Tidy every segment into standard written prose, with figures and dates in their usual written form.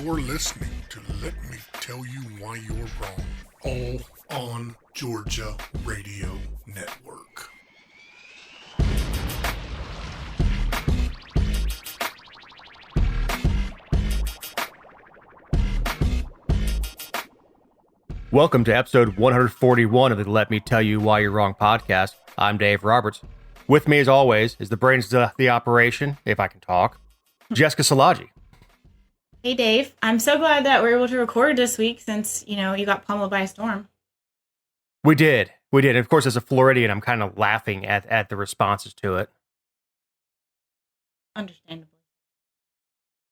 You're listening to Let Me Tell You Why You're Wrong, all on Georgia Radio Network. Welcome to episode 141 of the Let Me Tell You Why You're Wrong podcast. I'm Dave Roberts. With me, as always, is the brains of the operation, if I can talk, Jessica Szilagyi. Hey, Dave. I'm so glad that we're able to record this week since, you got pummeled by a storm. We did. And of course, as a Floridian, I'm kind of laughing at the responses to it. Understandably.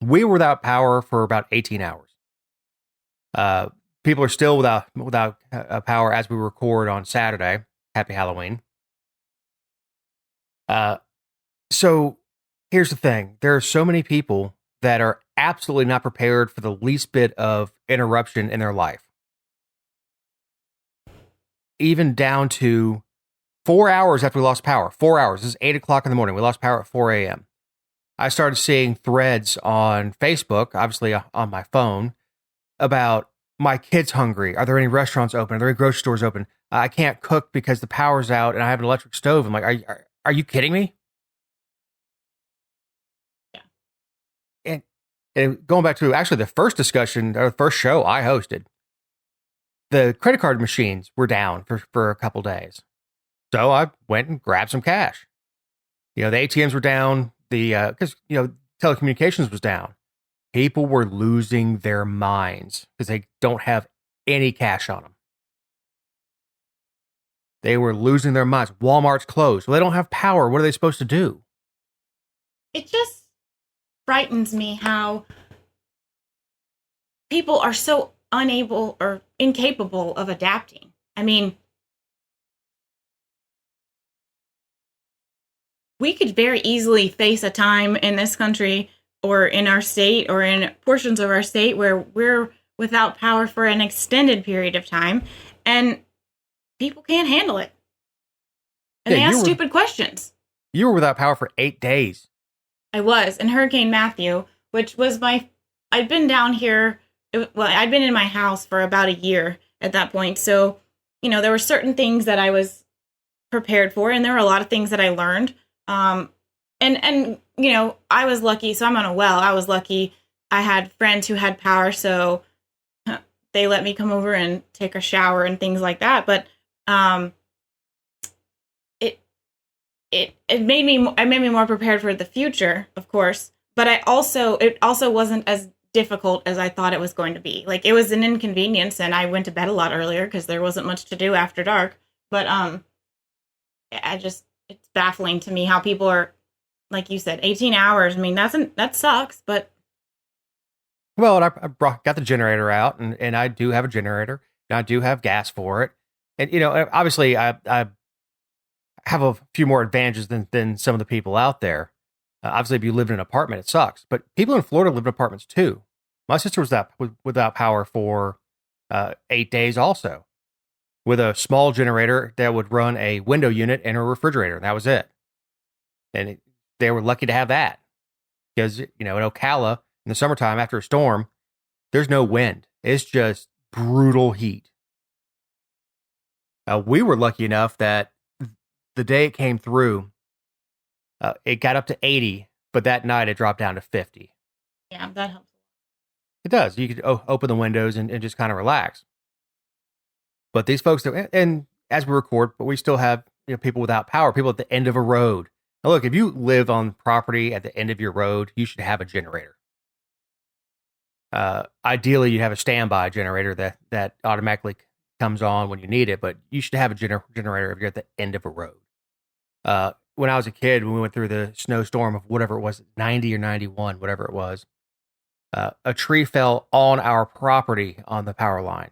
We were without power for about 18 hours. People are still without power as we record on Saturday. Happy Halloween. So here's the thing. There are so many people that are absolutely not prepared for the least bit of interruption in their life. Even down to 4 hours after we lost power. 4 hours. This is 8 o'clock in the morning. We lost power at 4 a.m. I started seeing threads on Facebook, obviously on my phone, about my kid's hungry. Are there any restaurants open? Are there any grocery stores open? I can't cook because the power's out and I have an electric stove. I'm like, are you kidding me? Yeah. And going back to actually the first discussion, or the first show I hosted, the credit card machines were down for a couple days. So I went and grabbed some cash. The ATMs were down, because telecommunications was down. People were losing their minds because they don't have any cash on them. They were losing their minds. Walmart's closed. Well, they don't have power. What are they supposed to do? It just frightens me how people are so unable or incapable of adapting. I mean, we could very easily face a time in this country or in our state or in portions of our state where we're without power for an extended period of time and people can't handle it. And they ask stupid questions. You were without power for 8 days. I was in Hurricane Matthew, which was I'd been down here. I'd been in my house for about a year at that point. So, there were certain things that I was prepared for, and there were a lot of things that I learned. And I was lucky. So I'm on a well. I was lucky. I had friends who had power, so they let me come over and take a shower and things like that. But it made me more prepared for the future, of course. But it also wasn't as difficult as I thought it was going to be. Like, it was an inconvenience, and I went to bed a lot earlier because there wasn't much to do after dark. But it's baffling to me how people are, like you said, 18 hours. I mean, that sucks, but. Well, and I got the generator out, and I do have a generator, and I do have gas for it. And, obviously I have a few more advantages than some of the people out there. Obviously, if you live in an apartment, it sucks. But people in Florida live in apartments too. My sister was without power for 8 days also, with a small generator that would run a window unit and a refrigerator. And that was it. And they were lucky to have that. Because, in Ocala, in the summertime after a storm, there's no wind. It's just brutal heat. We were lucky enough that the day it came through, it got up to 80, but that night it dropped down to 50. Yeah, that helps. It does. You could open the windows and just kind of relax. But these folks, and as we record, but we still have people without power, people at the end of a road. Now, look, if you live on property at the end of your road, you should have a generator. Ideally, you have a standby generator that automatically comes on when you need it, but you should have a generator if you're at the end of a road. When I was a kid, when we went through the snowstorm of whatever it was, 90 or 91, whatever it was, a tree fell on our property on the power line,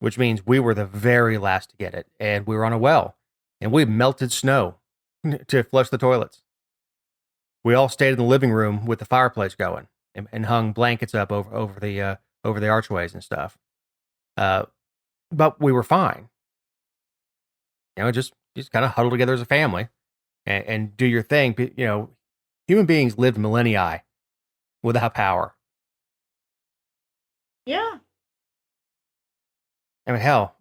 which means we were the very last to get it. And we were on a well, and we melted snow to flush the toilets. We all stayed in the living room with the fireplace going and hung blankets up over the archways and stuff. But we were fine. Just kind of huddle together as a family and do your thing. Human beings lived millennia without power. Yeah. I mean, hell,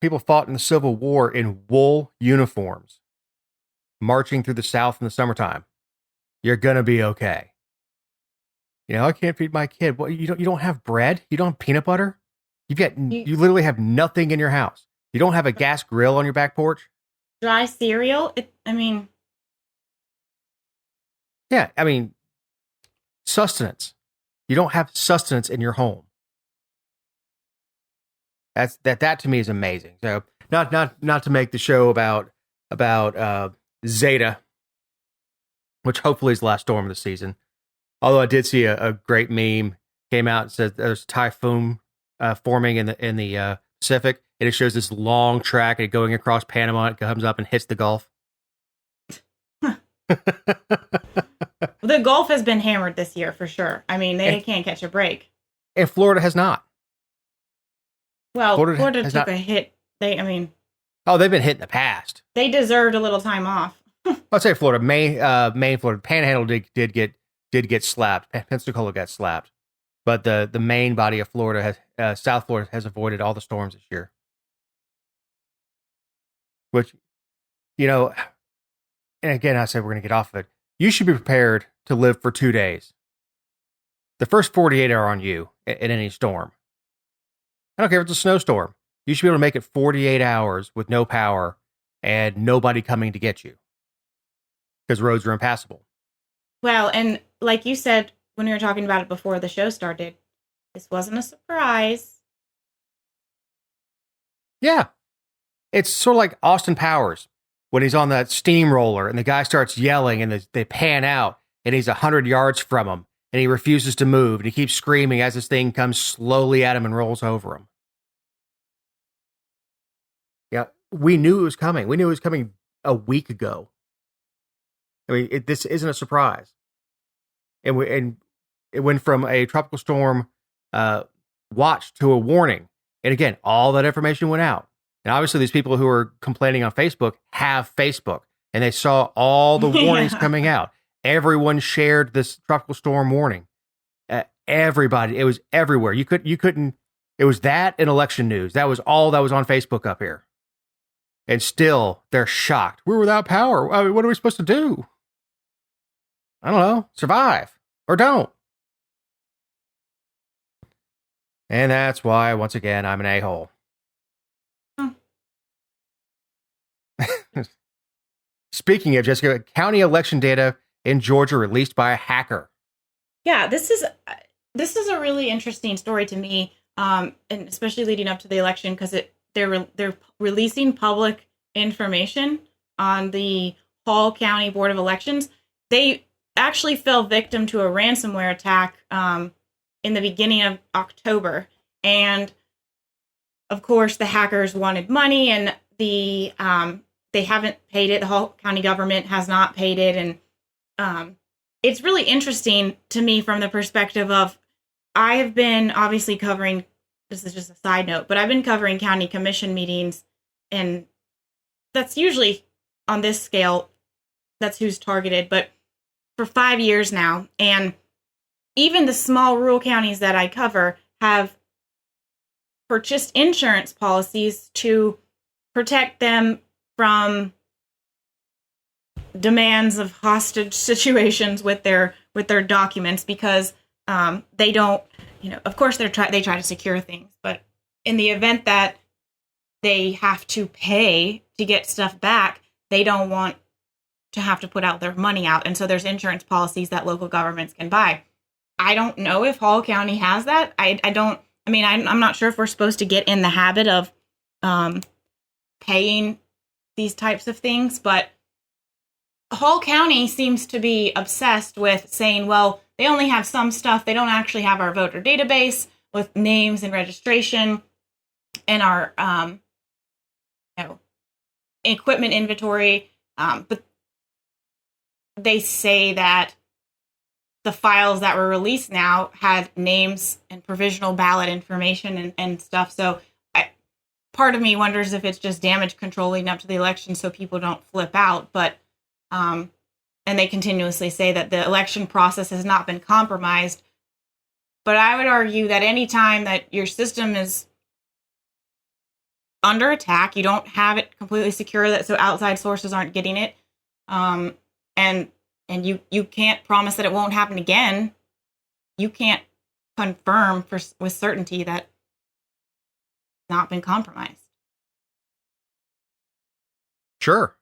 people fought in the Civil War in wool uniforms, marching through the South in the summertime. You're gonna be okay. I can't feed my kid. Well, you don't have bread. You don't have peanut butter. You You literally have nothing in your house. You don't have a gas grill on your back porch. dry cereal. I mean, Yeah, I mean, sustenance. You don't have sustenance in your home. That to me is amazing. So not to make the show about Zeta, which hopefully is the last storm of the season. Although I did see a great meme came out and said there's a typhoon forming in the Pacific, and it shows this long track and going across Panama. It comes up and hits the Gulf. the Gulf has been hammered this year for sure. I mean, they can't catch a break. And Florida has not. Well, Florida has took not. a hit. They've Been hit in the past. They deserved a little time off. I'd say Florida, Maine, Florida, Panhandle did get slapped. Pensacola got slapped, but the main body of Florida South Florida has avoided all the storms this year. Which, and again, I said we're going to get off of it. You should be prepared to live for 2 days. The first 48 are on you in any storm. I don't care if it's a snowstorm. You should be able to make it 48 hours with no power and nobody coming to get you because roads are impassable. Well, and like you said when we were talking about it before the show started, this wasn't a surprise. Yeah. It's sort of like Austin Powers when he's on that steamroller and the guy starts yelling and they pan out and he's 100 yards from him and he refuses to move and he keeps screaming as this thing comes slowly at him and rolls over him. Yeah, we knew it was coming. We knew it was coming a week ago. I mean, this isn't a surprise. And it went from a tropical storm watch to a warning. And again, all that information went out. And obviously, these people who are complaining on Facebook have Facebook, and they saw all the warnings coming out. Everyone shared this tropical storm warning. Everybody, it was everywhere. You couldn't. It was that and election news. That was all that was on Facebook up here. And still, they're shocked. We're without power. I mean, what are we supposed to do? I don't know. Survive or don't. And that's why, once again, I'm an a-hole. Speaking of, Jessica, county election data in Georgia released by a hacker. Yeah, this is a really interesting story to me, and especially leading up to the election because they're releasing public information on the Hall County Board of Elections. They actually fell victim to a ransomware attack in the beginning of October, and of course the hackers wanted money, and they haven't paid it. The Hall County government has not paid it, and it's really interesting to me from the perspective of I have been obviously covering. This is just a side note, but I've been covering county commission meetings, and that's usually on this scale. That's who's targeted, but for 5 years now, and even the small rural counties that I cover have purchased insurance policies to protect them from demands of hostage situations with their documents because they don't, of course they try to secure things, but in the event that they have to pay to get stuff back, they don't want to have to put out their money out, and so there's insurance policies that local governments can buy. I don't know if Hall County has that. I'm not sure if we're supposed to get in the habit of paying these types of things, but Hall County seems to be obsessed with saying, well, they only have some stuff. They don't actually have our voter database with names and registration and our equipment inventory. But they say that the files that were released now had names and provisional ballot information and stuff. So part of me wonders if it's just damage control leading up to the election so people don't flip out. But and they continuously say that the election process has not been compromised. But I would argue that any time that your system is under attack, you don't have it completely secure, that so outside sources aren't getting it, and you can't promise that it won't happen again. You can't confirm with certainty that it's not been compromised. Sure.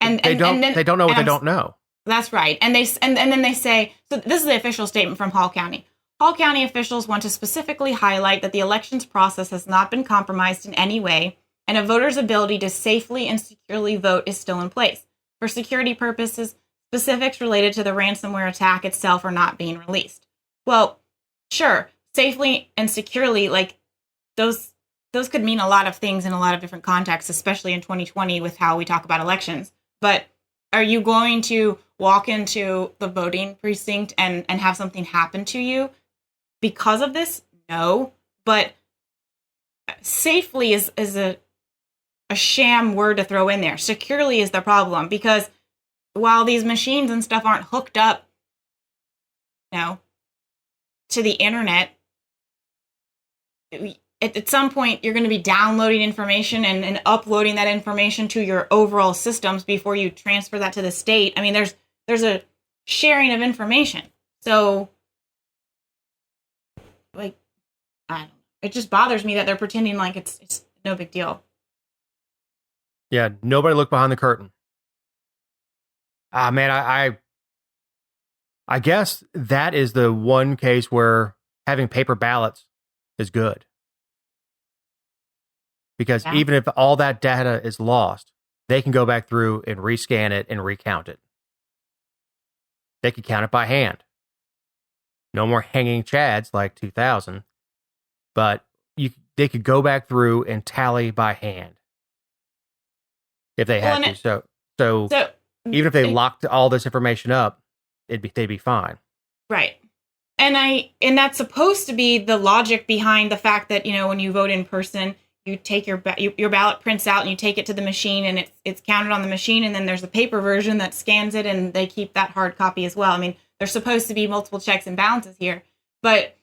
And they don't know what they don't know. That's right. And then they say, so this is the official statement from Hall County. Hall County officials want to specifically highlight that the elections process has not been compromised in any way, and a voter's ability to safely and securely vote is still in place. For security purposes, specifics related to the ransomware attack itself are not being released. Well, sure, safely and securely, like those could mean a lot of things in a lot of different contexts, especially in 2020 with how we talk about elections. But are you going to walk into the voting precinct and have something happen to you because of this? No. But safely is a sham word to throw in there. Securely is the problem, because while these machines and stuff aren't hooked up, to the internet, at some point you're going to be downloading information and uploading that information to your overall systems before you transfer that to the state. I mean, there's a sharing of information. So, like, I don't know. It just bothers me that they're pretending like it's no big deal. Yeah, nobody looked behind the curtain. Man, I guess that is the one case where having paper ballots is good. Because even if all that data is lost, they can go back through and rescan it and recount it. They could count it by hand. No more hanging chads like 2000, but they could go back through and tally by hand if they had to. So even if they locked all this information up, they'd be fine. Right. And that's supposed to be the logic behind the fact that, when you vote in person, you take your ballot prints out and you take it to the machine, and it's counted on the machine, and then there's a paper version that scans it, and they keep that hard copy as well. I mean, there's supposed to be multiple checks and balances here, but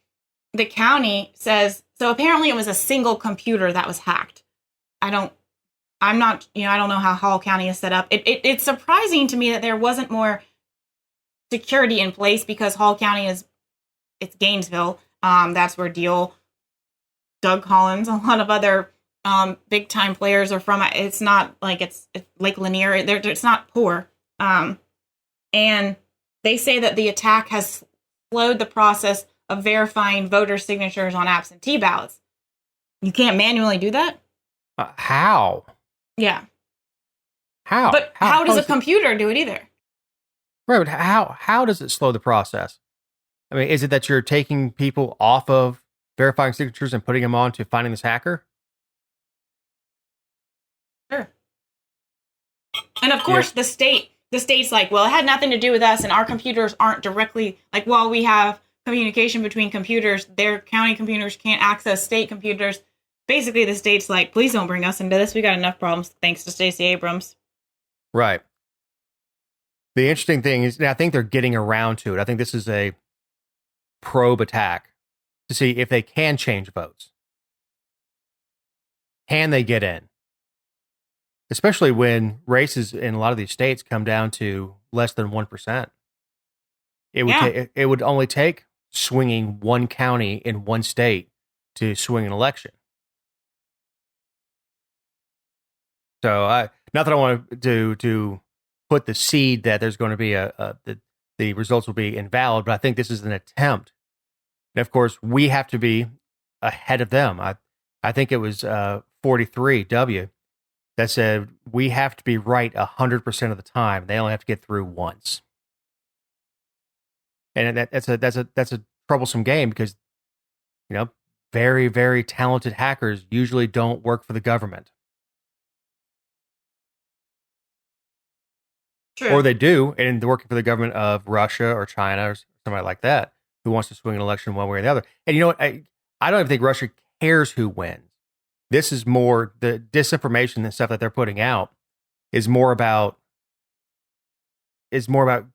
the county says, so apparently it was a single computer that was hacked. I don't know how Hall County is set up. It's surprising to me that there wasn't more security in place, because Hall County it's Gainesville. That's where Doug Collins, a lot of other big time players are from. It's not like it's Lake Lanier. It's not poor. And they say that the attack has slowed the process of verifying voter signatures on absentee ballots. You can't manually do that? How? Yeah. How? But how does a computer do it either? Right, but how does it slow the process? I mean, is it that you're taking people off of verifying signatures and putting them on to finding this hacker? Sure. And of course, the state's like, well, it had nothing to do with us, and our computers aren't directly, like, while we have communication between computers, their county computers can't access state computers. Basically, the state's like, please don't bring us into this. We got enough problems thanks to Stacey Abrams. Right. The interesting thing is, I think they're getting around to it. I think this is a probe attack to see if they can change votes. Can they get in? Especially when races in a lot of these states come down to less than 1%. It would only take swinging one county in one state to swing an election. So, not that I want to put the seed that there's going to be the results will be invalid, but I think this is an attempt. And of course, we have to be ahead of them. I think it was 43W that said we have to be right 100% of the time. They only have to get through once, and that's a troublesome game, because very, very talented hackers usually don't work for the government. True. Or they do, and they're working for the government of Russia or China or somebody like that who wants to swing an election one way or the other. And you know what? I don't even think Russia cares who wins. This is more the disinformation and stuff that they're putting out is more about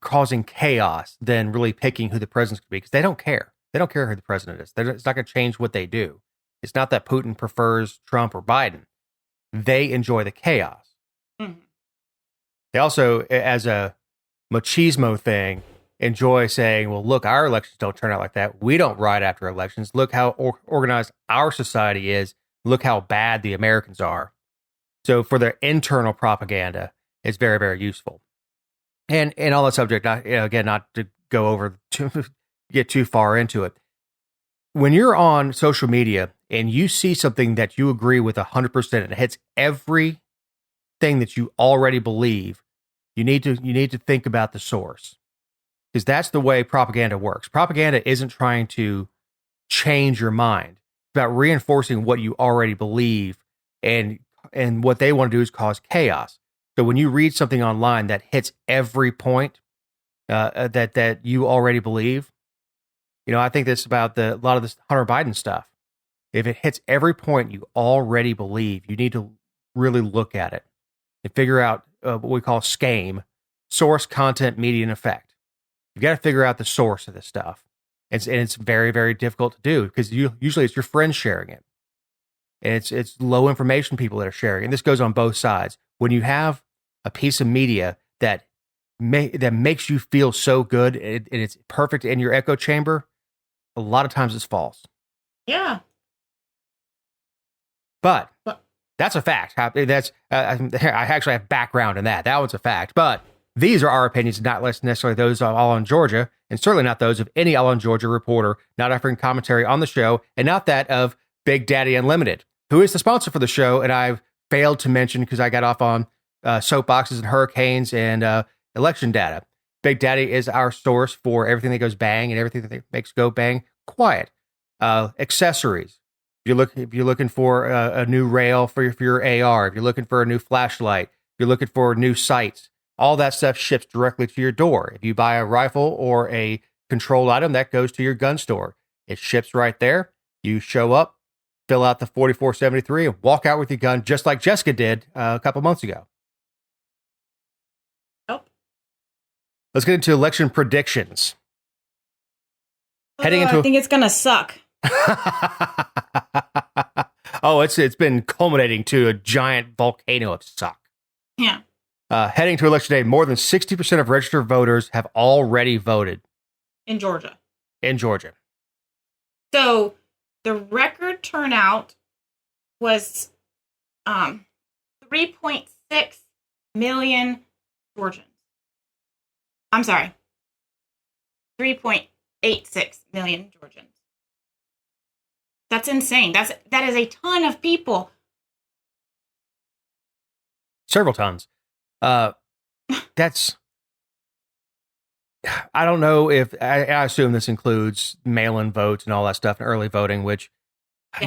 causing chaos than really picking who the president's going to be, because they don't care. They don't care who the president is. It's not going to change what they do. It's not that Putin prefers Trump or Biden. They enjoy the chaos. Mm-hmm. They also, as a machismo thing, enjoy saying, well, look, our elections don't turn out like that. We don't ride after elections. Look how organized our society is. Look how bad the Americans are. So for their internal propaganda, it's very, very useful. And on the subject, again, not to go over get too far into it. When you're on social media and you see something that you agree with 100% and it hits everything that you already believe, you need to think about the source, because that's the way propaganda works. Propaganda isn't trying to change your mind. It's about reinforcing what you already believe, and what they want to do is cause chaos. So when you read something online that hits every point that you already believe, I think this about a lot of this Hunter Biden stuff. If it hits every point you already believe, you need to really look at it and figure out what we call SCAME, source, content, media, and effect. You've got to figure out the source of this stuff. And it's very, very difficult to do, because usually it's your friends sharing it. And it's low information people that are sharing. And this goes on both sides. When you have a piece of media that makes you feel so good and it's perfect in your echo chamber, a lot of times it's false. Yeah. But that's a fact. That's I actually have background in that. That one's a fact. But these are our opinions, not necessarily those of All on Georgia, and certainly not those of any All on Georgia reporter, not offering commentary on the show, and not that of Big Daddy Unlimited, who is the sponsor for the show, and I've failed to mention because I got off on soapboxes and hurricanes and election data. Big Daddy is our source for everything that goes bang and everything that makes go bang quiet. Accessories. If you're looking for a new rail for your AR, if you're looking for a new flashlight, if you're looking for new sights, all that stuff ships directly to your door. If you buy a rifle or a controlled item, that goes to your gun store. It ships right there. You show up, fill out the 4473, and walk out with your gun, just like Jessica did a couple months ago. Nope. Let's get into election predictions. I think it's gonna suck. Oh, it's been culminating to a giant volcano of suck. Yeah. Heading to election day, more than 60% of registered voters have already voted. In Georgia. So the record turnout was 3.6 million Georgians. I'm sorry. 3.86 million Georgians. That's insane. That is a ton of people. Several tons. That's, I don't know if, I assume this includes mail-in votes and all that stuff and early voting, which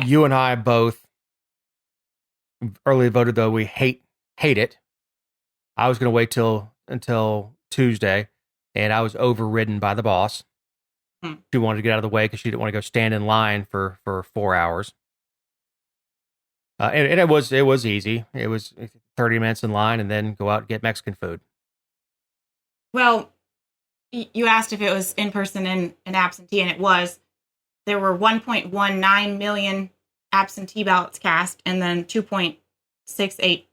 you and I both early voted, though we hate it. I was going to wait until Tuesday, and I was overridden by the boss. She wanted to get out of the way because she didn't want to go stand in line for 4 hours. And it was easy. It was 30 minutes in line and then go out and get Mexican food. Well, you asked if it was in person and absentee, and it was. There were 1.19 million absentee ballots cast and then 2.68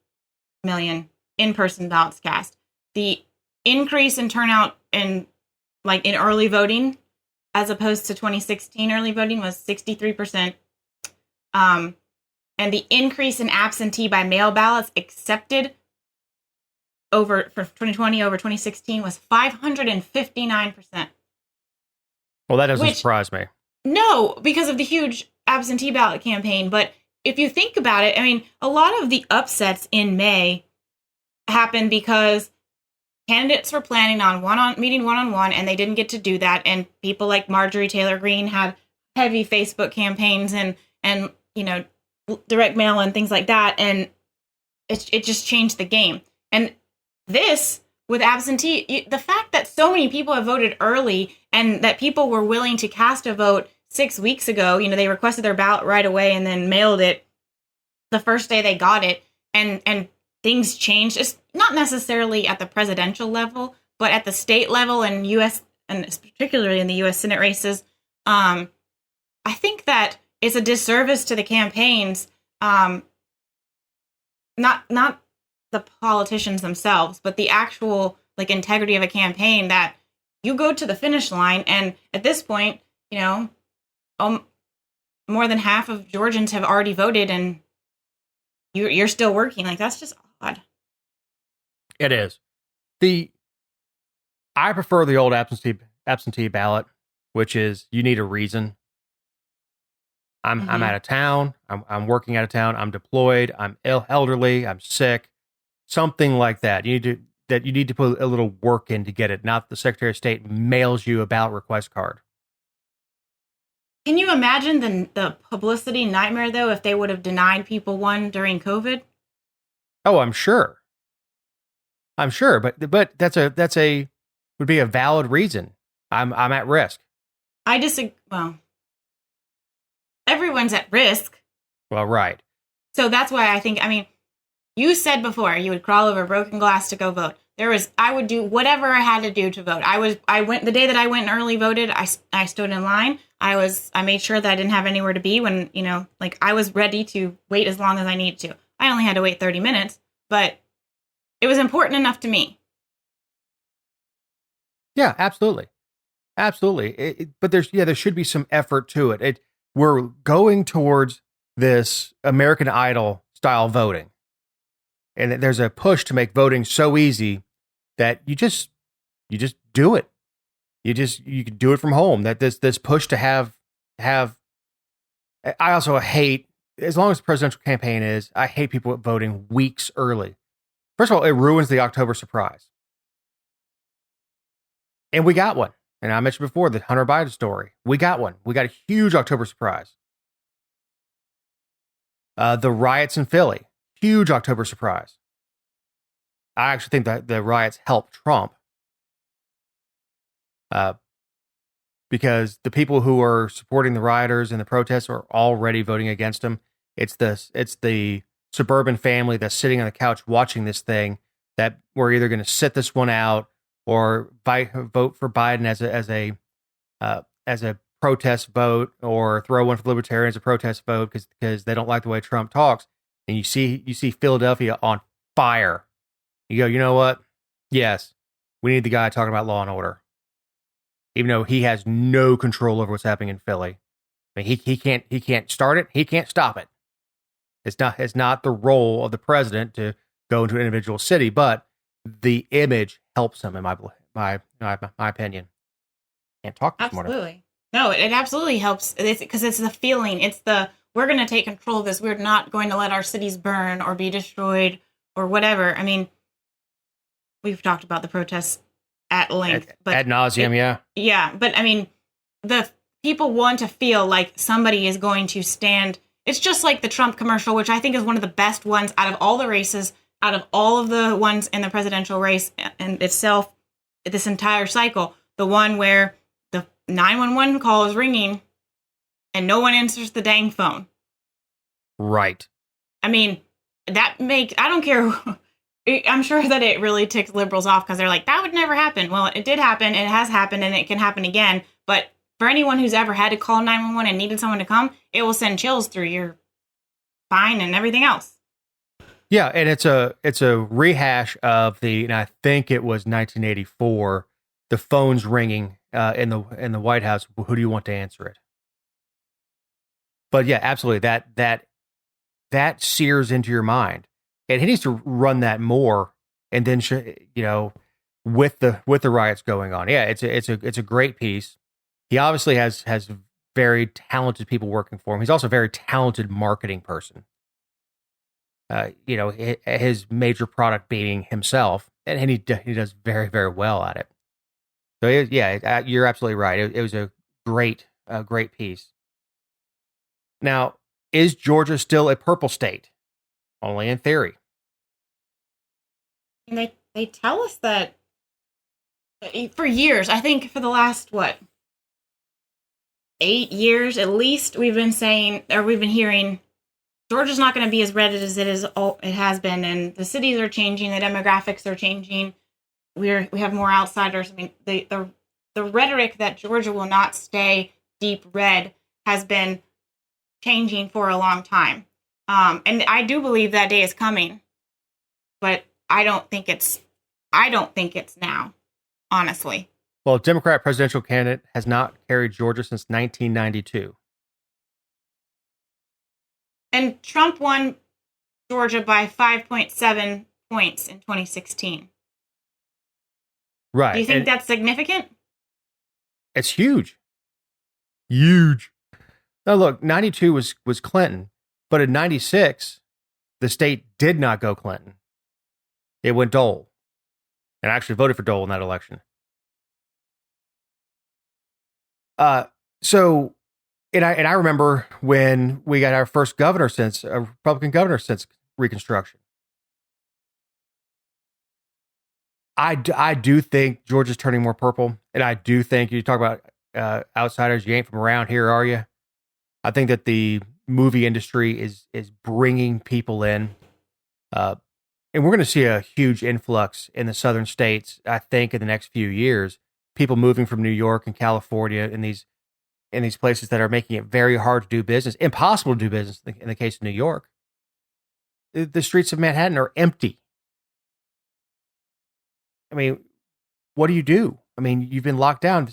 million in-person ballots cast. The increase in turnout in early voting, as opposed to 2016 early voting, was 63%. And the increase in absentee by mail ballots accepted for 2020 over 2016 was 559%. Well, that doesn't surprise me. No, because of the huge absentee ballot campaign. But if you think about it, I mean, a lot of the upsets in May happened because candidates were planning on meeting one-on-one, and they didn't get to do that. And people like Marjorie Taylor Greene had heavy Facebook campaigns and direct mail and things like that. And it just changed the game. And this, with absentee, the fact that so many people have voted early and that people were willing to cast a vote 6 weeks ago, they requested their ballot right away and then mailed it the first day they got it. And things changed. It's not necessarily at the presidential level, but at the state level and U.S. and particularly in the U.S. Senate races, I think that it's a disservice to the campaigns, not the politicians themselves, but the actual like integrity of a campaign, that you go to the finish line, and at this point, more than half of Georgians have already voted, and you're still working. Like, that's just odd. It is. I prefer the old absentee ballot, which is you need a reason. I'm out of town. I'm working out of town. I'm deployed. I'm elderly. I'm sick. Something like that. You need to put a little work in to get it. Not the Secretary of State mails you a ballot request card. Can you imagine the publicity nightmare, though, if they would have denied people one during COVID? Oh, I'm sure. But would be a valid reason. I'm at risk. I disagree. Well, everyone's at risk. Well, right. So that's why I think, you said before you would crawl over broken glass to go vote. I would do whatever I had to do to vote. I went the day that I went and early voted. I stood in line. I made sure that I didn't have anywhere to be when, I was ready to wait as long as I needed to. I only had to wait 30 minutes, but it was important enough to me. Yeah, absolutely. But there should be some effort to it. We're going towards this American Idol style voting. And there's a push to make voting so easy that you just do it. You can do it from home. That this push to have. I also hate, as long as the presidential campaign is, I hate people voting weeks early. First of all, it ruins the October surprise. And we got one. And I mentioned before the Hunter Biden story. We got one. We got a huge October surprise. The riots in Philly. Huge October surprise. I actually think that the riots helped Trump. Because the people who are supporting the rioters and the protests are already voting against him. It's the suburban family that's sitting on the couch watching this thing that we're either going to sit this one out or vote for Biden as a protest vote, or throw one for the Libertarians as a protest vote because they don't like the way Trump talks. And you see Philadelphia on fire. You go, you know what? Yes, we need the guy talking about law and order, even though he has no control over what's happening in Philly. He can't start it. He can't stop it. It's not the role of the president to go into an individual city, but the image helps him, in my opinion. Can't talk this morning. Absolutely. No, it absolutely helps. Because it's the feeling. It's we're going to take control of this. We're not going to let our cities burn or be destroyed or whatever. We've talked about the protests at length. But ad nauseum, yeah. Yeah, but the people want to feel like somebody is going to stand. It's just like the Trump commercial, which I think is one of the best ones out of all the races, out of all of the ones in the presidential race and itself, this entire cycle. The one where the 911 call is ringing and no one answers the dang phone. Right. I don't care. I'm sure that it really ticks liberals off because they're like, that would never happen. Well, it did happen. It has happened, and it can happen again. But for anyone who's ever had to call 911 and needed someone to come, it will send chills through your spine and everything else. Yeah, and it's a rehash of and I think it was 1984. The phone's ringing in the White House. Who do you want to answer it? But yeah, absolutely. That sears into your mind. And he needs to run that more, and then with the riots going on. Yeah, it's a great piece. He obviously has very talented people working for him. He's also a very talented marketing person. His major product being himself, and he does very, very well at it. So yeah, you're absolutely right. It was a great piece. Now, is Georgia still a purple state? Only in theory. And they tell us that for years. I think for the last 8 years at least, we've been hearing Georgia's not going to be as red as it has been, and the cities are changing, the demographics are changing. We have more outsiders. The rhetoric that Georgia will not stay deep red has been changing for a long time. And I do believe that day is coming, but I don't think it's now, honestly. Well, a Democrat presidential candidate has not carried Georgia since 1992. And Trump won Georgia by 5.7 points in 2016. Right. Do you think that's significant? It's huge. Huge. Now, look, 92 was Clinton, but in 96, the state did not go Clinton. It went Dole. And I actually voted for Dole in that election. So, and I remember when we got our first governor since a Republican governor since Reconstruction. I do think Georgia's turning more purple, and I do think you talk about outsiders. You ain't from around here, are you? I think that the movie industry is bringing people in, and we're going to see a huge influx in the southern states. I think in the next few years, people moving from New York and California in these places that are making it very hard to do business, impossible to do business. In the case of New York, the streets of Manhattan are empty. I mean, what do you do? I mean, you've been locked down.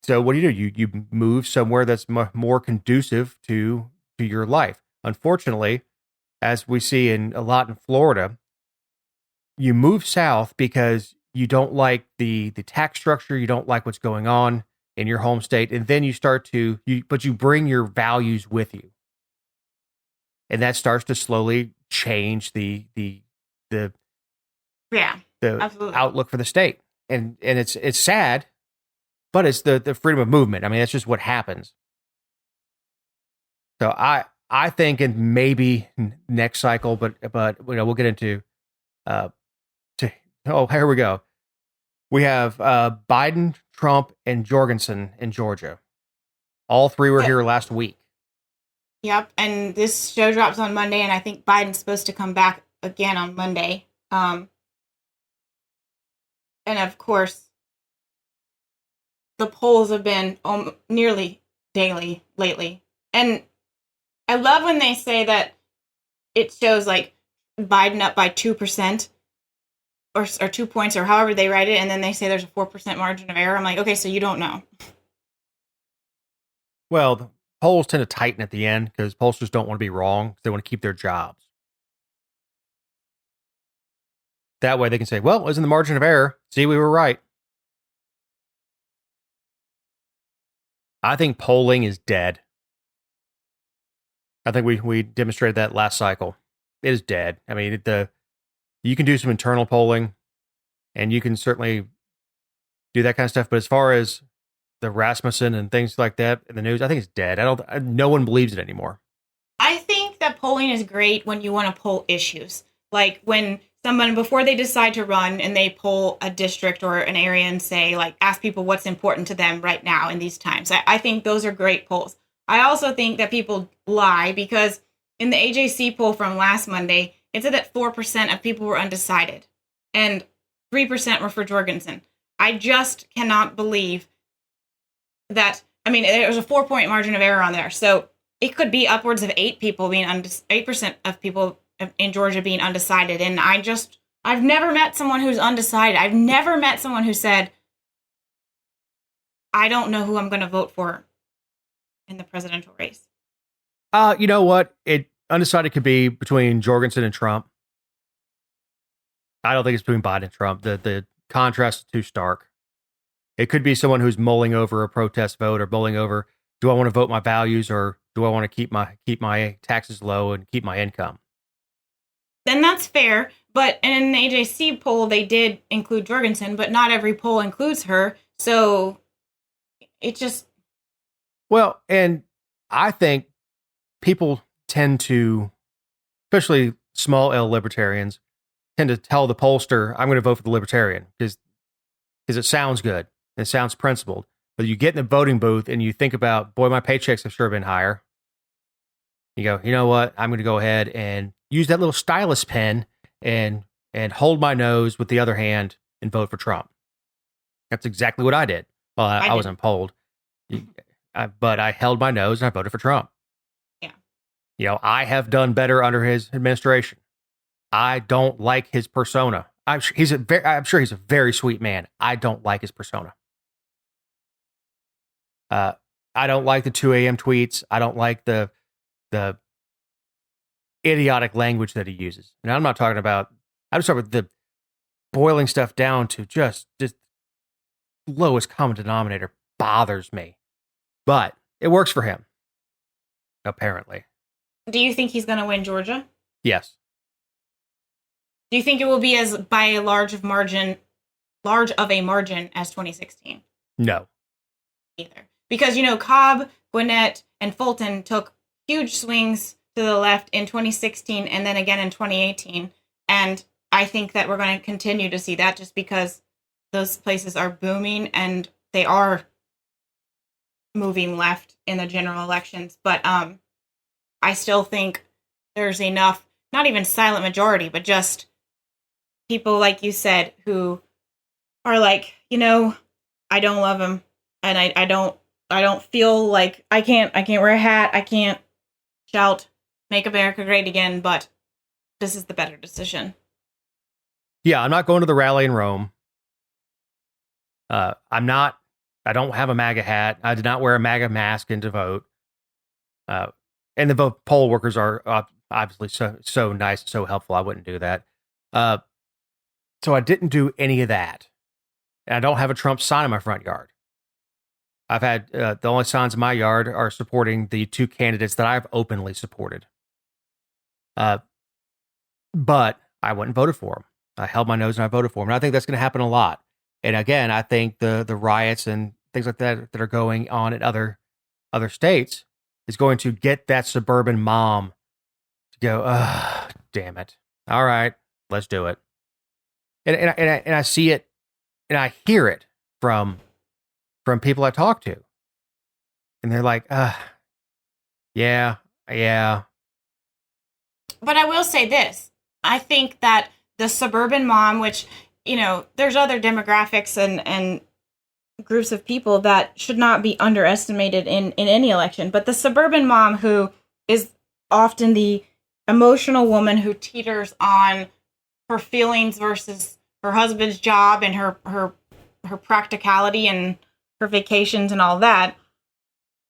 So what do? You move somewhere that's more conducive to your life. Unfortunately, as we see in a lot in Florida, you move south because you don't like the tax structure, you don't like what's going on in your home state, and then you start to but you bring your values with you. And that starts to slowly change the absolutely. outlook for the state. And it's sad, but it's the freedom of movement. I mean, that's just what happens. So I think in maybe next cycle, but we'll get into here we go. We have Biden, Trump, and Jorgensen in Georgia. All three were here last week. Yep, and this show drops on Monday, and I think Biden's supposed to come back again on Monday. And of course, the polls have been nearly daily lately. And I love when they say that it shows like Biden up by 2% or 2 points or however they write it, and then they say there's a 4% margin of error. I'm like, okay, so you don't know. Well, the polls tend to tighten at the end because pollsters don't want to be wrong. They want to keep their jobs. That way they can say, well, it was in the margin of error. See, we were right. I think polling is dead. I think we demonstrated that last cycle. It is dead. I mean, you can do some internal polling, and you can certainly do that kind of stuff. But as far as the Rasmussen and things like that in the news, I think it's dead. No one believes it anymore. I think that polling is great when you want to poll issues. Like when someone, before they decide to run and they poll a district or an area and say, like, ask people what's important to them right now in these times. I think those are great polls. I also think that people lie because in the AJC poll from last Monday, it said that 4% of people were undecided and 3% were for Jorgensen. I just cannot believe that. I mean, there was a 4-point margin of error on there. So it could be upwards of 8% of people in Georgia being undecided. And I've never met someone who's undecided. I've never met someone who said, I don't know who I'm going to vote for in the presidential race. You know what? Undecided could be between Jorgensen and Trump. I don't think it's between Biden and Trump. The contrast is too stark. It could be someone who's mulling over a protest vote or mulling over, do I want to vote my values or do I want to keep my taxes low and keep my income? Then that's fair. But in the AJC poll, they did include Jorgensen, but not every poll includes her. So it just... Well, and I think people tend to, especially small L libertarians, tend to tell the pollster, I'm going to vote for the libertarian because it sounds good. It sounds principled. But you get in the voting booth and you think about, boy, my paychecks have sure been higher. You go, you know what? I'm going to go ahead and use that little stylus pen and hold my nose with the other hand and vote for Trump. That's exactly what I did. Well, I wasn't polled. but I held my nose and I voted for Trump. Yeah. You know, I have done better under his administration. I don't like his persona. I'm sure he's a very sweet man. I don't like his persona. I don't like the 2 a.m. tweets. I don't like the idiotic language that he uses. And I'm not talking about. I'm just talking about the boiling stuff down to just lowest common denominator bothers me. But it works for him, apparently. Do you think he's going to win Georgia? Yes. Do you think it will be as by a large of a margin as 2016? No. Either. Because, you know, Cobb, Gwinnett, and Fulton took huge swings to the left in 2016 and then again in 2018. And I think that we're going to continue to see that just because those places are booming and they are moving left in the general elections. But I still think there's enough, not even silent majority, but just people, like you said, who are like, you know, I don't love him. And I don't feel like I can't wear a hat. I can't shout, make America great again, but this is the better decision. Yeah, I'm not going to the rally in Rome. I don't have a MAGA hat. I did not wear a MAGA mask in to vote. And the poll workers are obviously so nice, so helpful. I wouldn't do that. So I didn't do any of that. And I don't have a Trump sign in my front yard. I've had the only signs in my yard are supporting the two candidates that I've openly supported. But I went and voted for them. I held my nose and I voted for them. And I think that's going to happen a lot. And again, I think the riots and things like that are going on in other states is going to get that suburban mom to go, damn it. All right, let's do it. And I see it and I hear it from people I talk to. And they're like, yeah. But I will say this. I think that the suburban mom, which, you know, there's other demographics and groups of people that should not be underestimated in any election. But the suburban mom who is often the emotional woman who teeters on her feelings versus her husband's job and her practicality and her vacations and all that.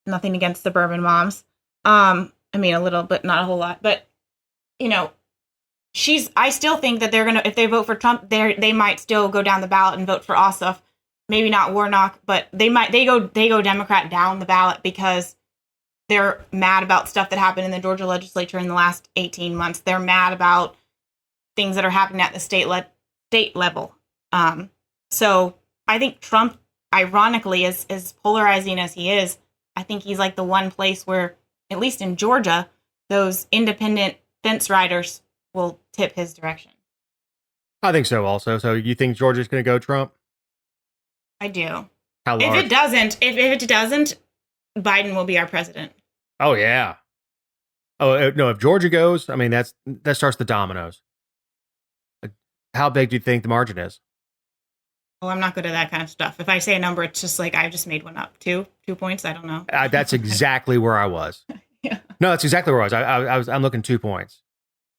Nothing against suburban moms. I mean, a little, but not a whole lot. But, you know, I still think that they're going to, if they vote for Trump, they might still go down the ballot and vote for Ossoff. Maybe not Warnock, but they go Democrat down the ballot because they're mad about stuff that happened in the Georgia legislature in the last 18 months. They're mad about things that are happening at the state level. So I think Trump, ironically, as polarizing as he is, I think he's like the one place where, at least in Georgia, those independent fence riders will tip his direction. I think so also. So you think Georgia's going to go Trump? I do. How large? If it doesn't, Biden will be our president. Oh, yeah. Oh, no, if Georgia goes, I mean, that starts the dominoes. How big do you think the margin is? Well, I'm not good at that kind of stuff. If I say a number, it's just like I just made one up. 2 points. I don't know. That's exactly where I was. Yeah. No, that's exactly where I was. I'm looking 2 points.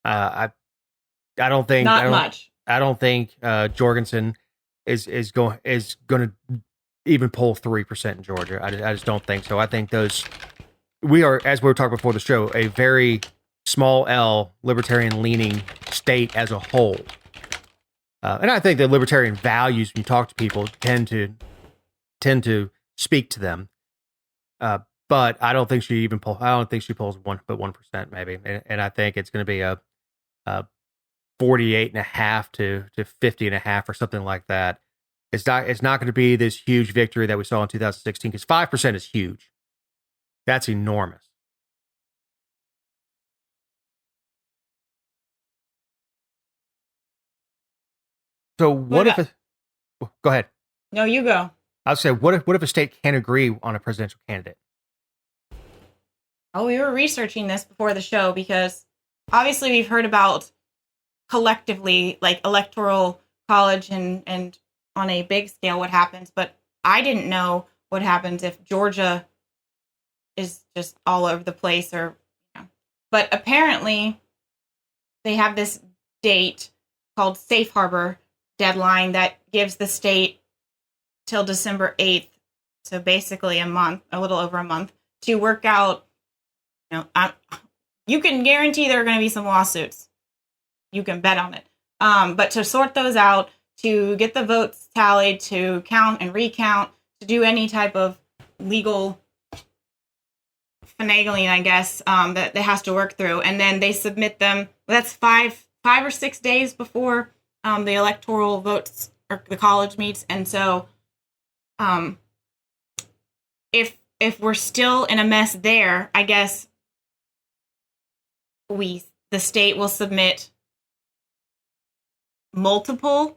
I don't think much. I don't think Jorgensen is going to even poll 3% in Georgia. I just don't think so. I think we are, as we were talking before the show, a very small L libertarian leaning state as a whole. And I think the libertarian values, when you talk to people, tend to speak to them. But I don't think she polls 1% maybe. And I think it's going to be a 48.5 to 50.5 or something like that. It's not going to be this huge victory that we saw in 2016 because 5% is huge. That's enormous. So go ahead. No, you go. I'll say, what if a state can't agree on a presidential candidate? Oh, we were researching this before the show because obviously we've heard about collectively, like electoral college and on a big scale what happens, but I didn't know what happens if Georgia is just all over the place, or but apparently they have this date called Safe Harbor deadline that gives the state till December 8th, so basically a month, a little over a month, to work out. You can guarantee there are going to be some lawsuits. You can bet on it. But to sort those out, to get the votes tallied, to count and recount, to do any type of legal finagling, I guess, that has to work through. And then they submit them. That's 5 or 6 days before the electoral votes or the college meets. And so if we're still in a mess there, I guess the state will submit multiple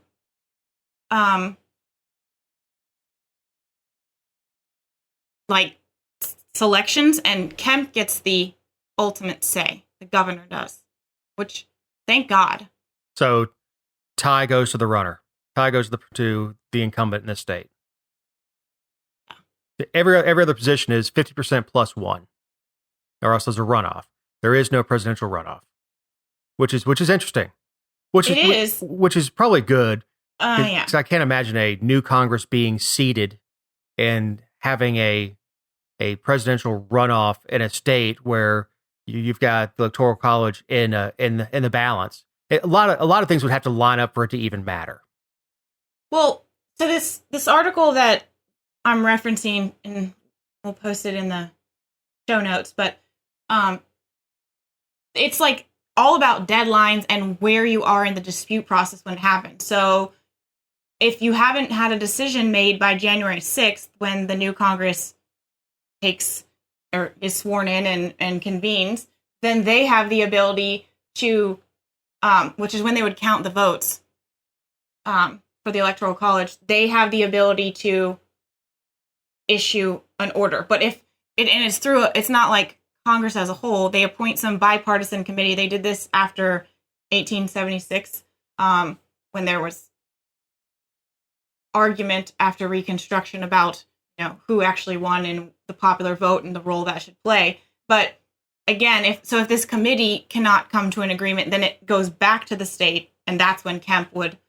selections, and Kemp gets the ultimate say. The governor does, which thank God. So tie goes to the runner. Tie goes to the incumbent in this state. Yeah. Every other position is 50% plus one, or else there's a runoff. There is no presidential runoff, which is interesting. Which is probably good. Yeah. Because I can't imagine a new Congress being seated and having a presidential runoff in a state where you've got the electoral college in the balance. A lot of things would have to line up for it to even matter. Well, so this article that I'm referencing, and we'll post it in the show notes, but it's like all about deadlines and where you are in the dispute process when it happens. So if you haven't had a decision made by January 6th, when the new Congress is sworn in and convenes, then they have the ability to, which is when they would count the votes for the Electoral College, they have the ability to issue an order. But it's not like Congress as a whole. They appoint some bipartisan committee. They did this after 1876, when there was argument after Reconstruction about who actually won in the popular vote and the role that should play. But again, if this committee cannot come to an agreement, then it goes back to the state, and that's when Kemp would,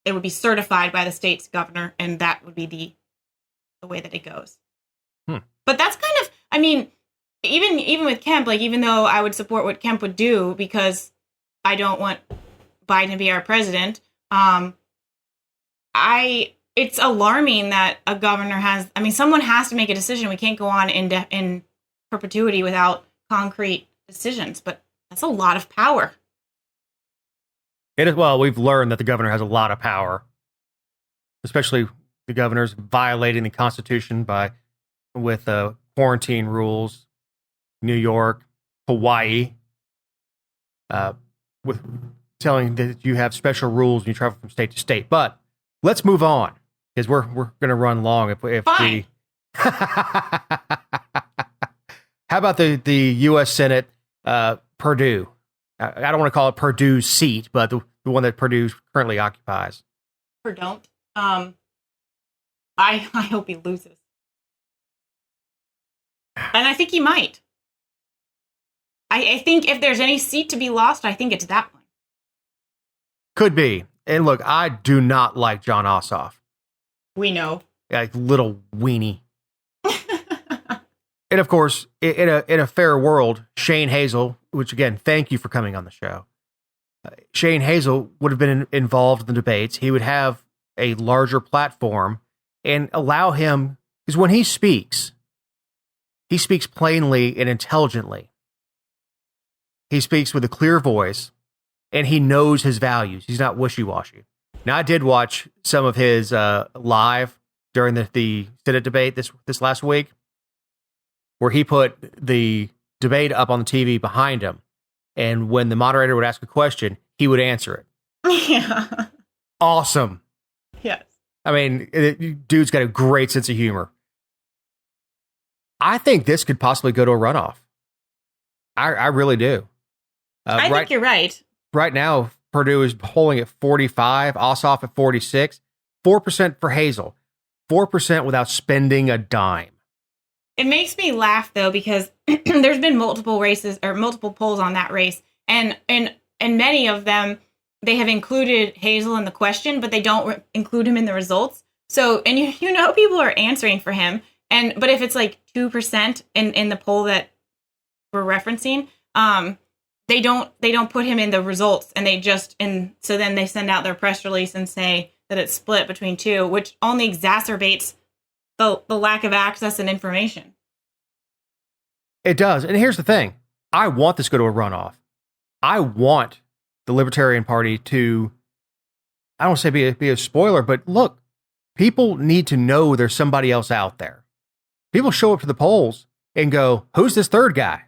it would be certified by the state's governor, and that would be the way that it goes. But that's kind of, I mean, even with Kemp, like, even though I would support what Kemp would do because I don't want Biden to be our president, it's alarming that a governor someone has to make a decision. We can't go on in perpetuity without concrete decisions, but that's a lot of power. It is. Well, we've learned that the governor has a lot of power, especially the governor's violating the Constitution with quarantine rules, New York, Hawaii, with telling that you have special rules when you travel from state to state. But let's move on, because we're going to run long if Fine. How about the U.S. Senate, Purdue? I don't want to call it Purdue's seat, but the one that Purdue currently occupies. Or don't. I hope he loses. And I think he might. I think if there's any seat to be lost, I think it's that one. Could be. And look, I do not like John Ossoff. We know. Like, little weenie. And of course, in a fair world, Shane Hazel, which again, thank you for coming on the show. Shane Hazel would have been involved in the debates. He would have a larger platform and allow him, because when he speaks plainly and intelligently. He speaks with a clear voice, and he knows his values. He's not wishy-washy. Now, I did watch some of his live during the Senate debate this last week, where he put the debate up on the TV behind him, and when the moderator would ask a question, he would answer it. Yeah. Awesome. Yes. I mean, dude's got a great sense of humor. I think this could possibly go to a runoff. I really do. I think you're right. Right now, Purdue is polling at 45, Ossoff at 46, 4% for Hazel. 4% without spending a dime. It makes me laugh though, because there's been multiple races or multiple polls on that race, and many of them they have included Hazel in the question, but they don't include him in the results. So, and you know people are answering for him, but if it's like 2% in the poll that we're referencing, they don't put him in the results, and so then they send out their press release and say that it's split between two, which only exacerbates the lack of access and information. It does. And here's the thing. I want this to go to a runoff. I want the Libertarian Party to, I don't want to say be a spoiler, but look, people need to know there's somebody else out there. People show up to the polls and go, who's this third guy?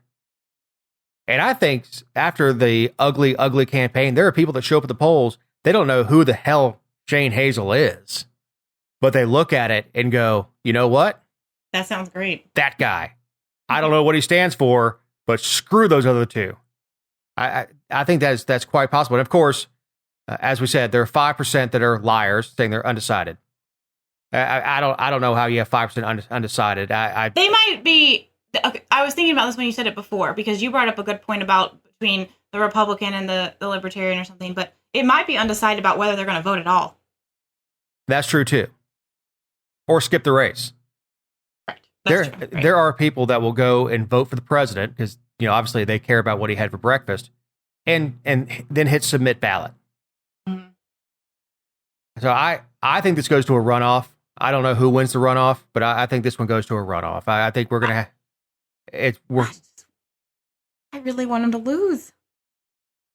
And I think after the ugly, ugly campaign, there are people that show up at the polls, they don't know who the hell Shane Hazel is. But they look at it and go, you know what? That sounds great. That guy. I don't know what he stands for, but screw those other two. I think that's quite possible. And of course, as we said, there are 5% that are liars, saying they're undecided. I don't know how you have 5% undecided. They might be. Okay, I was thinking about this when you said it before, because you brought up a good point about between the Republican and the Libertarian or something, but it might be undecided about whether they're going to vote at all. That's true too. Or skip the race. Right. That's true. Right. There are people that will go and vote for the president because, obviously they care about what he had for breakfast, and then hit submit ballot. Mm-hmm. So I think this goes to a runoff. I don't know who wins the runoff, but I think this one goes to a runoff. I think we're going to I really want him to lose.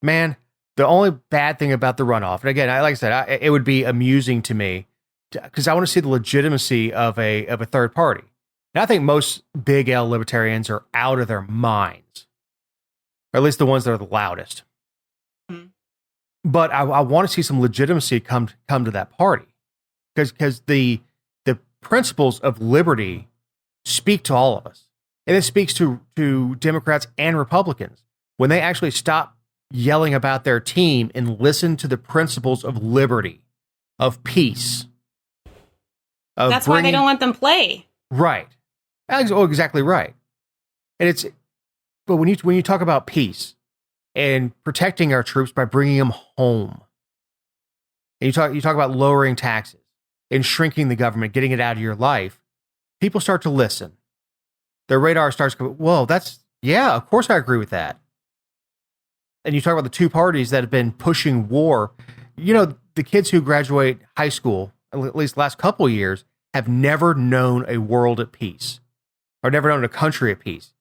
Man, the only bad thing about the runoff, and again, like I said, it would be amusing to me because I want to see the legitimacy of a third party. And I think most big L libertarians are out of their minds, or at least the ones that are the loudest. Mm-hmm. But I want to see some legitimacy come to that party, because the principles of liberty speak to all of us, and it speaks to Democrats and Republicans when they actually stop yelling about their team and listen to the principles of liberty, of peace. That's why they don't let them play. Right. Oh, exactly right. And but when you talk about peace and protecting our troops by bringing them home, and you talk about lowering taxes and shrinking the government, getting it out of your life, people start to listen. Their radar starts going, whoa, of course I agree with that. And you talk about the two parties that have been pushing war. The kids who graduate high school, at least the last couple of years, have never known a world at peace, or never known a country at peace.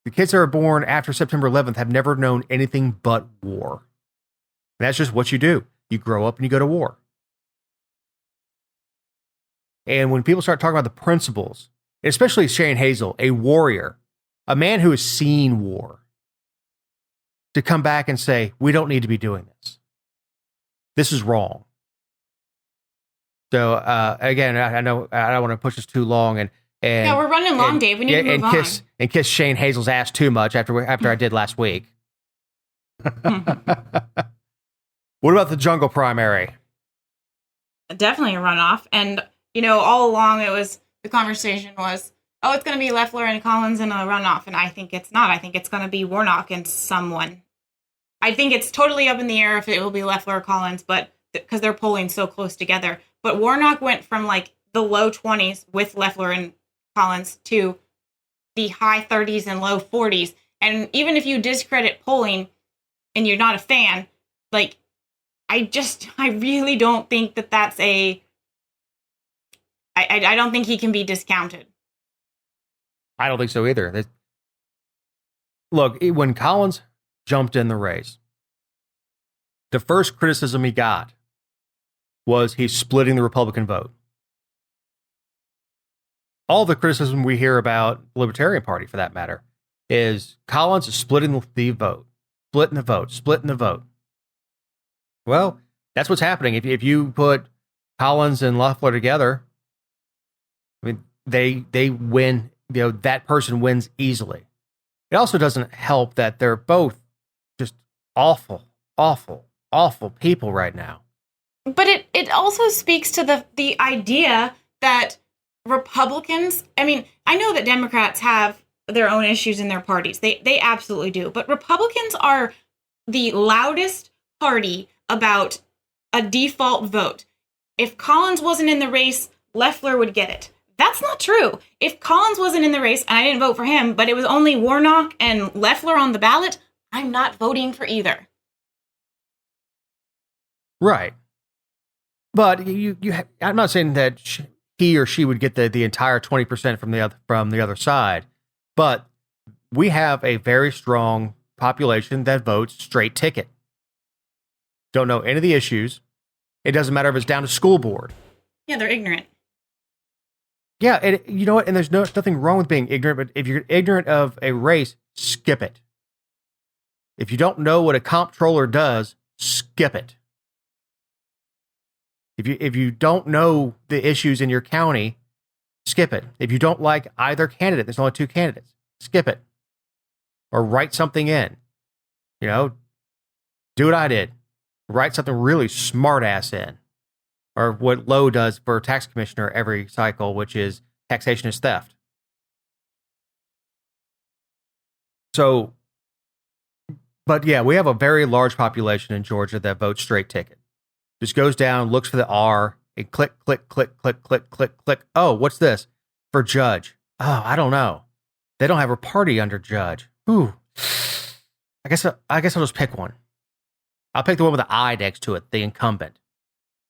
The kids that are born after September 11th have never known anything but war. And that's just what you do. You grow up and you go to war. And when people start talking about the principles, especially Shane Hazel, a warrior, a man who has seen war, to come back and say, we don't need to be doing this. This is wrong. So, again, I know I don't want to push this too long. And yeah, we're running long, Dave. We need to move on. And kiss Shane Hazel's ass too much after I did last week. What about the jungle primary? Definitely a runoff. And, all along the conversation was, it's going to be Loeffler and Collins in a runoff. And I think it's not. I think it's going to be Warnock and someone. I think it's totally up in the air if it will be Loeffler or Collins, but because they're polling so close together. But Warnock went from like the low 20s with Loeffler and Collins to the high 30s and low 40s. And even if you discredit polling and you're not a fan, like, I really don't think that's I don't think he can be discounted. I don't think so either. Look, when Collins jumped in the race, the first criticism he got was he's splitting the Republican vote. All the criticism we hear about the Libertarian Party, for that matter, is Collins is splitting the vote, splitting the vote. Well, that's what's happening. If you put Collins and Loeffler together, I mean, they win. That person wins easily. It also doesn't help that they're both just awful, awful, awful people right now. But it also speaks to the idea that Republicans, I mean, I know that Democrats have their own issues in their parties. They absolutely do. But Republicans are the loudest party about a default vote. If Collins wasn't in the race, Loeffler would get it. That's not true. If Collins wasn't in the race and I didn't vote for him, but it was only Warnock and Loeffler on the ballot, I'm not voting for either. Right. But I'm not saying that he or she would get the entire 20% from the other side, but we have a very strong population that votes straight ticket. Don't know any of the issues. It doesn't matter if it's down to school board. Yeah, they're ignorant. Yeah, and you know what? And there's nothing wrong with being ignorant, but if you're ignorant of a race, skip it. If you don't know what a comptroller does, skip it. If you don't know the issues in your county, skip it. If you don't like either candidate, there's only two candidates, skip it. Or write something in. You know, do what I did. Write something really smart ass in. Or what Lowe does for tax commissioner every cycle, which is taxation is theft. So, but yeah, we have a very large population in Georgia that votes straight ticket. Just goes down, looks for the R, and click, click, click, click, click, click, click. Oh, what's this? For judge. Oh, I don't know. They don't have a party under judge. Ooh. I guess I'll just pick one. I'll pick the one with the I next to it, the incumbent.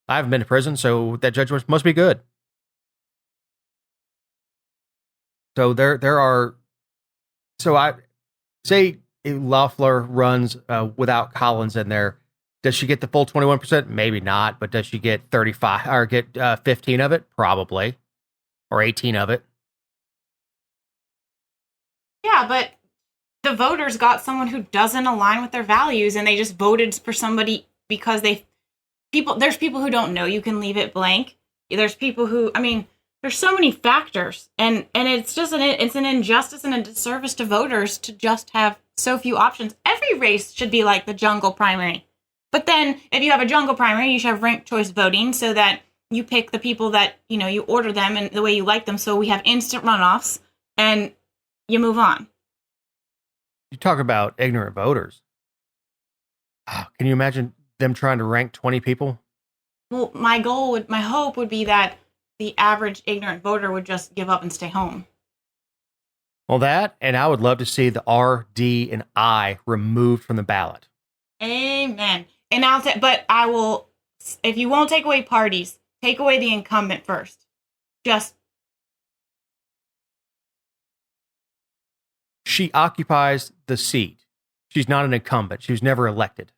I haven't been to prison, so that judge must be good. So there are. So I say Loeffler runs without Collins in there. Does she get the full 21%? Maybe not, but does she get 35 or get 15 of it? Probably, or 18 of it. Yeah, but the voters got someone who doesn't align with their values, and they just voted for somebody because there's people who don't know you can leave it blank. There's people who, I mean, there's so many factors, and it's just it's an injustice and a disservice to voters to just have so few options. Every race should be like the jungle primary. But then if you have a jungle primary, you should have ranked choice voting so that you pick the people that, you know, you order them and the way you like them. So we have instant runoffs and you move on. You talk about ignorant voters. Can you imagine them trying to rank 20 people? Well, my hope would be that the average ignorant voter would just give up and stay home. Well, that, and I would love to see the R, D, and I removed from the ballot. Amen. And but I will, if you won't take away parties, take away the incumbent first. She occupies the seat. She's not an incumbent. She was never elected.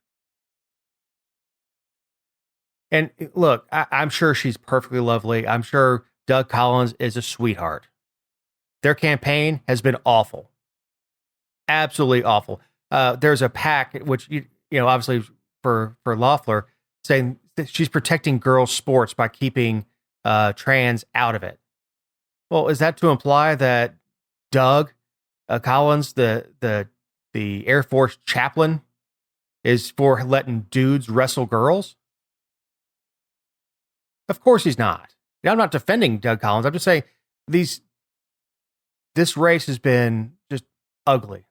And look, I'm sure she's perfectly lovely. I'm sure Doug Collins is a sweetheart. Their campaign has been awful. Absolutely awful. There's a PAC, which, you know, obviously for Loeffler, saying that she's protecting girls' sports by keeping trans out of it. Well, is that to imply that Doug Collins, the Air Force chaplain, is for letting dudes wrestle girls? Of course he's not. I'm not defending Doug Collins. I'm just saying this race has been just ugly.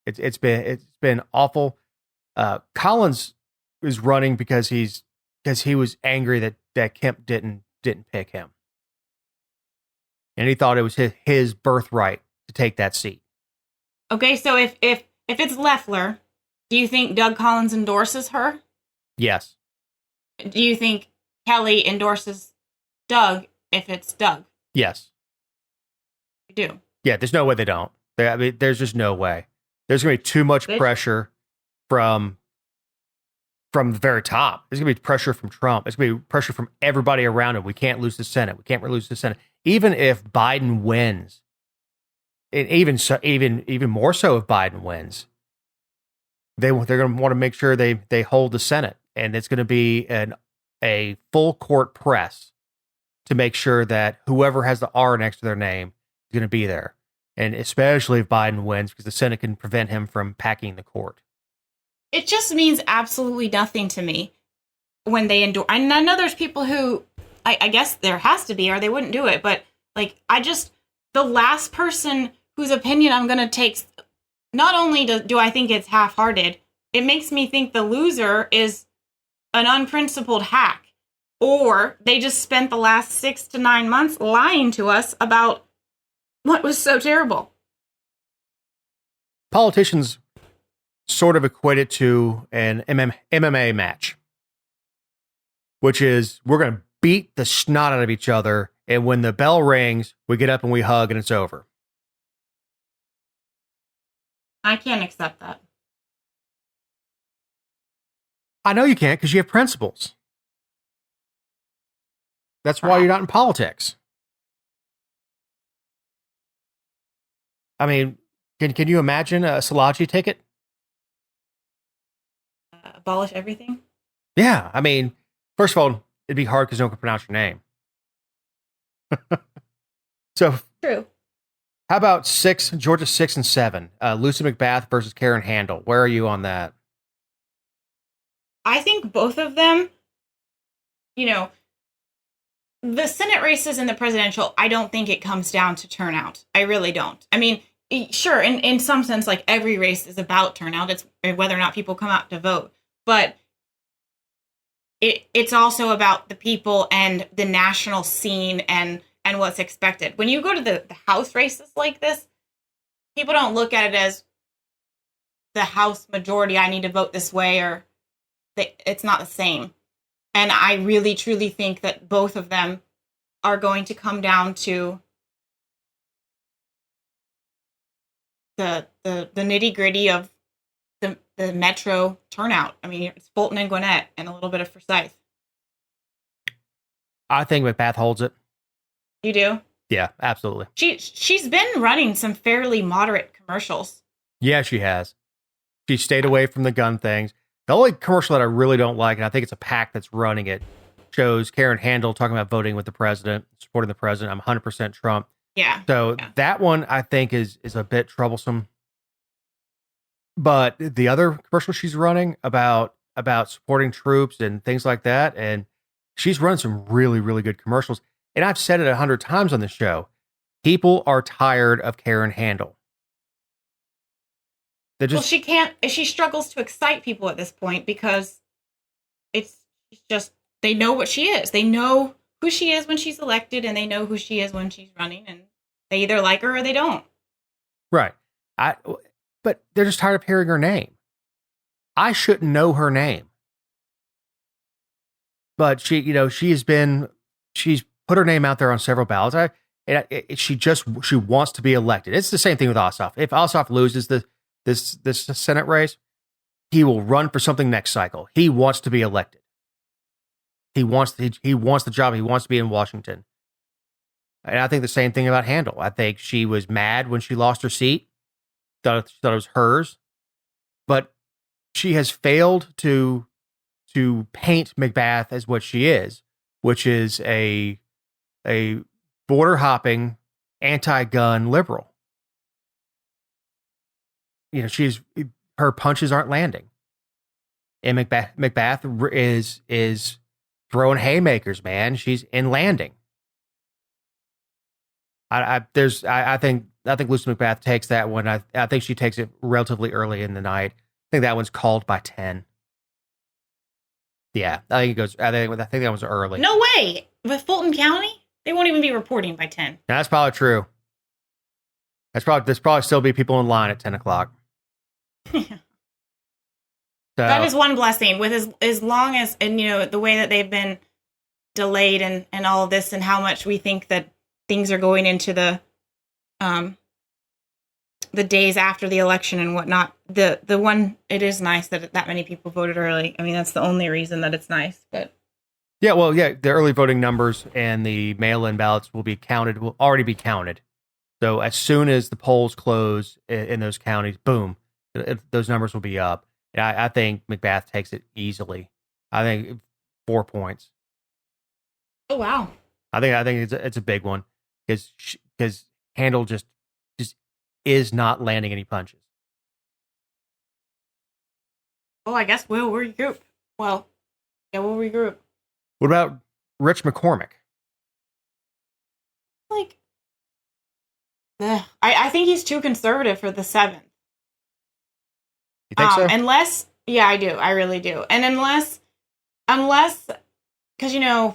It's been awful. Collins is running because he was angry that Kemp didn't pick him, and he thought it was his birthright to take that seat. Okay, so if it's Loeffler, do you think Doug Collins endorses her? Yes. Do you think Kelly endorses Doug if it's Doug? Yes. You do? Yeah, there's no way they don't. There's just no way. There's going to be too much pressure from the very top. There's going to be pressure from Trump. There's going to be pressure from everybody around him. We can't lose the Senate. We can't lose the Senate. Even if Biden wins, and even more so if Biden wins, they're going to want to make sure they hold the Senate, and it's going to be a full court press to make sure that whoever has the R next to their name is going to be there. And especially if Biden wins, because the Senate can prevent him from packing the court. It just means absolutely nothing to me. when they endorse. I know there's people who, I guess there has to be, or they wouldn't do it. But like, the last person whose opinion I'm going to take, not only do I think it's half-hearted, it makes me think the loser is an unprincipled hack. Or they just spent the last 6 to 9 months lying to us about what was so terrible. Politicians sort of equate it to an MMA match, which is we're going to beat the snot out of each other, and when the bell rings, we get up and we hug, and it's over. I can't accept that. I know you can't because you have principles. That's why you're not in politics. I mean, can you imagine a Salaji ticket? Abolish everything? Yeah, I mean, first of all, it'd be hard because no one can pronounce your name. So, true. How about Georgia 6 and 7? Lucy McBath versus Karen Handel. Where are you on that? I think both of them, the Senate races and the presidential, I don't think it comes down to turnout. I really don't. I mean, sure, in some sense, like every race is about turnout. It's whether or not people come out to vote. But it's also about the people and the national scene and what's expected. When you go to the House races like this, people don't look at it as the House majority, I need to vote this way, or it's not the same. And I really, truly think that both of them are going to come down to the nitty gritty of the metro turnout. I mean, it's Fulton and Gwinnett and a little bit of Forsyth. I think McBath holds it. You do? Yeah, absolutely. She's been running some fairly moderate commercials. Yeah, she has. She stayed away from the gun things. The only commercial that I really don't like, and I think it's a PAC that's running it, shows Karen Handel talking about voting with the president, supporting the president. I'm 100% Trump. Yeah. So that one I think is a bit troublesome. But the other commercial she's running about supporting troops and things like that, and she's run some really, really good commercials. And I've said it 100 times on the show. People are tired of Karen Handel. She struggles to excite people at this point because it's just, they know what she is. They know who she is when she's elected, and they know who she is when she's running, and they either like her or they don't. Right. But they're just tired of hearing her name. I shouldn't know her name. But she's put her name out there on several ballots. She wants to be elected. It's the same thing with Ossoff. If Ossoff loses this Senate race, he will run for something next cycle. He wants to be elected. He wants the job. He wants to be in Washington. And I think the same thing about Handel. I think she was mad when she lost her seat. Thought it was hers. But she has failed to paint McBath as what she is, which is a border hopping, anti-gun liberal. Her punches aren't landing, and McBath is throwing haymakers. Man, she's in landing. I think Lucy McBath takes that one. I think she takes it relatively early in the night. I think that one's called by 10. Yeah, I think it goes. I think that was early. No way. With Fulton County, they won't even be reporting by 10. Now, that's probably true. There's probably still be people in line at 10 o'clock. So, that is one blessing. With as long as, and the way that they've been delayed and all of this, and how much we think that things are going into the days after the election and whatnot. The one, it is nice that many people voted early. I mean, that's the only reason that it's nice. But the early voting numbers and the mail-in ballots will already be counted. So as soon as the polls close in those counties, boom, those numbers will be up. And I think McBath takes it easily. I think 4 points. Oh wow! I think it's a big one because Handel just is not landing any punches. Well, I guess we're well, Yeah, we'll regroup. What about Rich McCormick? Like, I think he's too conservative for the 7th. You think so? Unless, yeah, I do. I really do. And unless, because,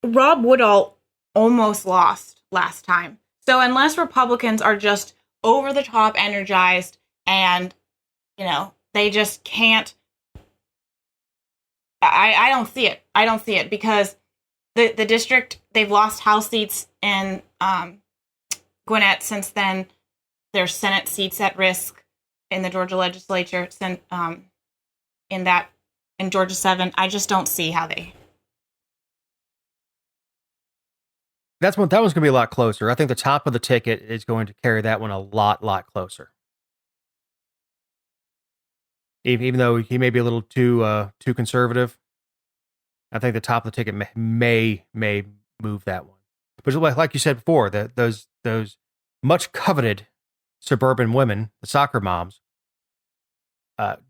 Rob Woodall almost lost last time. So unless Republicans are just over the top energized and, they just can't, I don't see it. I don't see it because the district, they've lost House seats in Gwinnett since then. There's Senate seats at risk in the Georgia legislature in Georgia 7. I just don't see how they. That one's going to be a lot closer. I think the top of the ticket is going to carry that one a lot closer. Even though he may be a little too conservative, I think the top of the ticket may move that one. But like you said before, those much coveted suburban women, the soccer moms,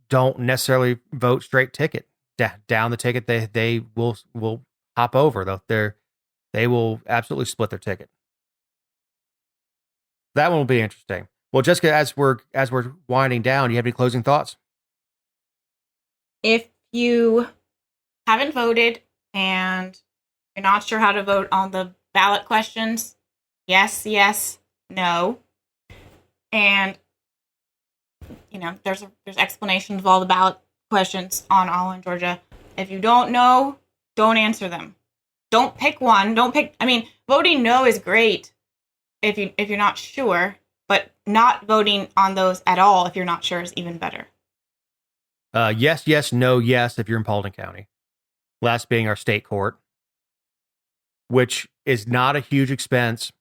don't necessarily vote straight ticket down the ticket. They will hop over. They will absolutely split their ticket. That one will be interesting. Well, Jessica, as we're winding down, do you have any closing thoughts? If you haven't voted and you're not sure how to vote on the ballot questions, yes, no. And, there's explanations of all the ballot questions on All in Georgia. If you don't know, don't answer them. Don't pick one. Voting no is great if you're not sure, but not voting on those at all if you're not sure is even better. Yes, no, yes, if you're in Paulding County. Last being our state court, which is not a huge expense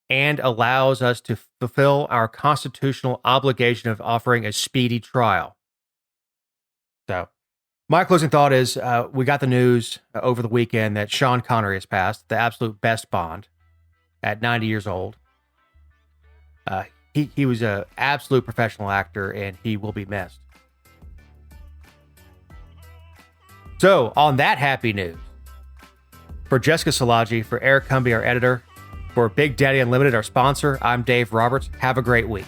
and allows us to fulfill our constitutional obligation of offering a speedy trial. So, my closing thought is we got the news over the weekend that Sean Connery has passed, the absolute best Bond, at 90 years old. He was an absolute professional actor, and he will be missed. So, on that happy news, for Jessica Szilagyi, for Eric Cumby, our editor, for Big Daddy Unlimited, our sponsor, I'm Dave Roberts. Have a great week.